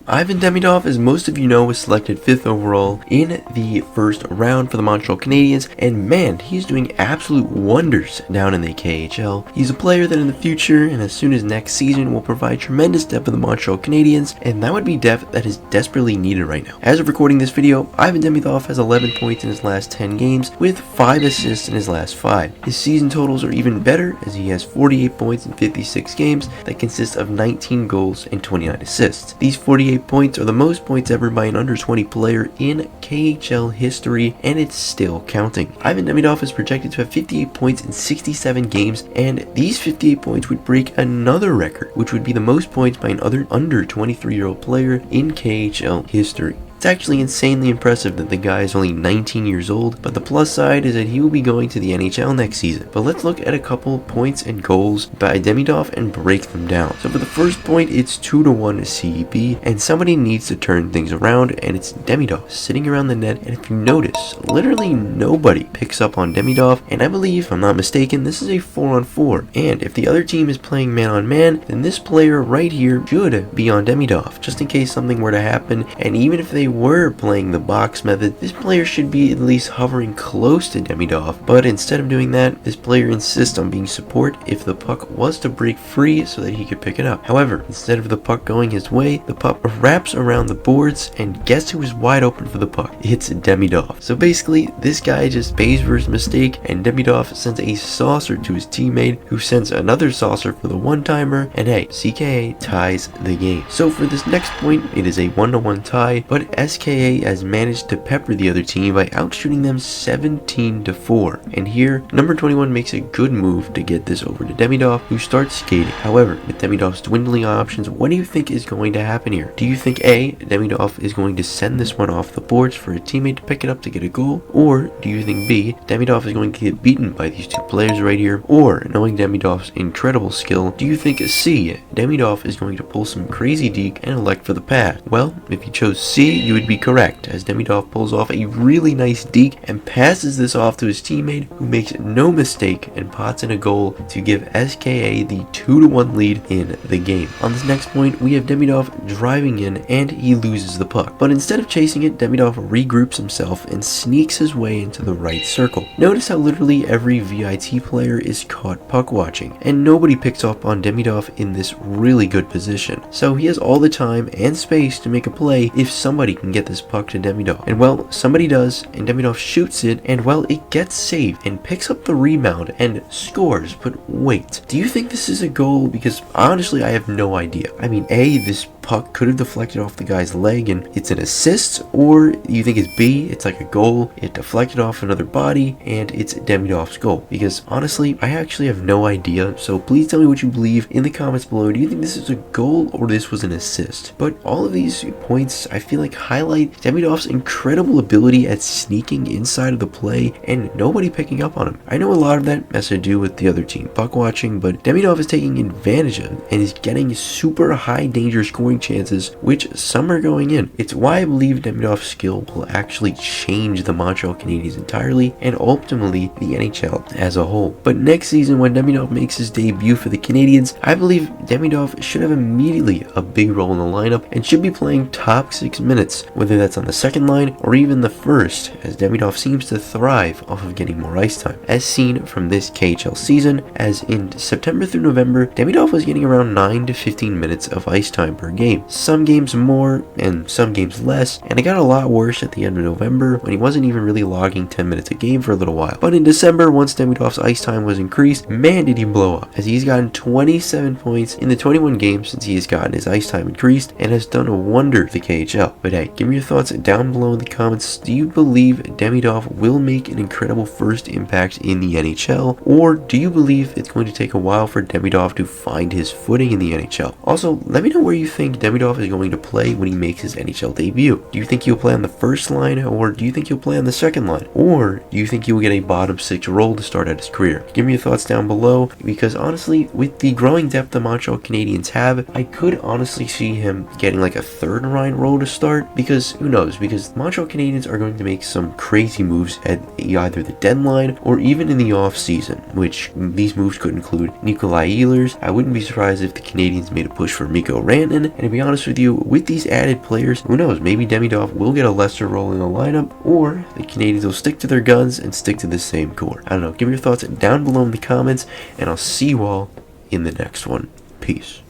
Ivan Demidov, as most of you know, was selected 5th overall in the first round for the Montreal Canadiens, and man, he's doing absolute wonders down in the KHL. He's a player that in the future, and as soon as next season, will provide tremendous depth for the Montreal Canadiens, and that would be depth that is desperately needed right now. As of recording this video, Ivan Demidov has 11 points in his last 10 games, with 5 assists in his last 5. His season totals are even better, as he has 48 points in 56 games that consist of 19 goals and 29 assists. These 48 points are the most points ever by an under 20 player in KHL history, and it's still counting. Ivan Demidov is projected to have 58 points in 67 games, and these 58 points would break another record, which would be the most points by an other under 23-year-old player in KHL history. It's actually insanely impressive that the guy is only 19 years old, but the plus side is that he will be going to the NHL next season. But let's look at a couple points and goals by Demidov and break them down. So for the first point, it's 2-1 CEP, and somebody needs to turn things around, and it's Demidov sitting around the net. And if you notice, literally nobody picks up on Demidov, and I believe, if I'm not mistaken, this is a 4-on-4. And if the other team is playing man-on-man, then this player right here should be on Demidov, just in case something were to happen. And even if they were playing the box method, this player should be at least hovering close to Demidov, but instead of doing that, this player insists on being support if the puck was to break free so that he could pick it up. However, instead of the puck going his way, the puck wraps around the boards, and guess who is wide open for the puck? It's Demidov. So basically, this guy just pays for his mistake, and Demidov sends a saucer to his teammate, who sends another saucer for the one-timer, and hey, CKA ties the game. So for this next point, it is a 1-1 tie, but SKA has managed to pepper the other team by outshooting them 17-4. And here, number 21 makes a good move to get this over to Demidov, who starts skating. However, with Demidov's dwindling options, what do you think is going to happen here? Do you think A, Demidov is going to send this one off the boards for a teammate to pick it up to get a goal? Or do you think B, Demidov is going to get beaten by these two players right here? Or, knowing Demidov's incredible skill, do you think C, Demidov is going to pull some crazy deke and elect for the pass? Well, if you chose C, you would be correct, as Demidov pulls off a really nice deke and passes this off to his teammate, who makes no mistake and pots in a goal to give SKA the 2-1 lead in the game. On this next point, we have Demidov driving in, and he loses the puck. But instead of chasing it, Demidov regroups himself and sneaks his way into the right circle. Notice how literally every VIT player is caught puck watching, and nobody picks up on Demidov in this really good position. So he has all the time and space to make a play if somebody can get this puck to Demidov. And well, somebody does, and Demidov shoots it, and well, it gets saved and picks up the rebound and scores. But wait, do you think this is a goal? Because honestly, I have no idea. I mean, A, this puck could have deflected off the guy's leg and it's an assist, or you think it's B, it's like a goal, it deflected off another body and it's Demidov's goal? Because honestly, I actually have no idea, so please tell me what you believe in the comments below. Do you think this is a goal or this was an assist? But all of these points, I feel like, highlight Demidov's incredible ability at sneaking inside of the play and nobody picking up on him. I know a lot of that has to do with the other team puck watching, but Demidov is taking advantage of it and is getting super high danger scoring chances, which some are going in. It's why I believe Demidov's skill will actually change the Montreal Canadiens entirely, and ultimately the NHL as a whole. But next season, when Demidov makes his debut for the Canadiens, I believe Demidov should have immediately a big role in the lineup and should be playing top 6 minutes, whether that's on the second line or even the first, as Demidov seems to thrive off of getting more ice time, as seen from this KHL season, as in September through November, Demidov was getting around 9 to 15 minutes of ice time per game. Some games more and some games less, and it got a lot worse at the end of November when he wasn't even really logging 10 minutes a game for a little while. But in December, once Demidov's ice time was increased, man did he blow up, as he's gotten 27 points in the 21 games since he has gotten his ice time increased and has done a wonder for the KHL. But hey, give me your thoughts down below in the comments. Do you believe Demidov will make an incredible first impact in the NHL, or do you believe it's going to take a while for Demidov to find his footing in the NHL? Also, let me know where you think Demidov is going to play when he makes his NHL debut. Do you think he'll play on the first line, or do you think he'll play on the second line, or do you think he will get a bottom 6 role to start out his career? Give me your thoughts down below, because honestly, with the growing depth the Montreal Canadiens have, I could honestly see him getting like a third line role to start, because who knows, because the Montreal Canadiens are going to make some crazy moves at either the deadline or even in the off season, which these moves could include Nikolai Ehlers. I wouldn't be surprised if the Canadiens made a push for Mikko Rantanen, and to be honest with you, with these added players, who knows, maybe Demidov will get a lesser role in the lineup, or the Canadiens will stick to their guns and stick to the same core. I don't know, give me your thoughts down below in the comments, and I'll see you all in the next one. Peace.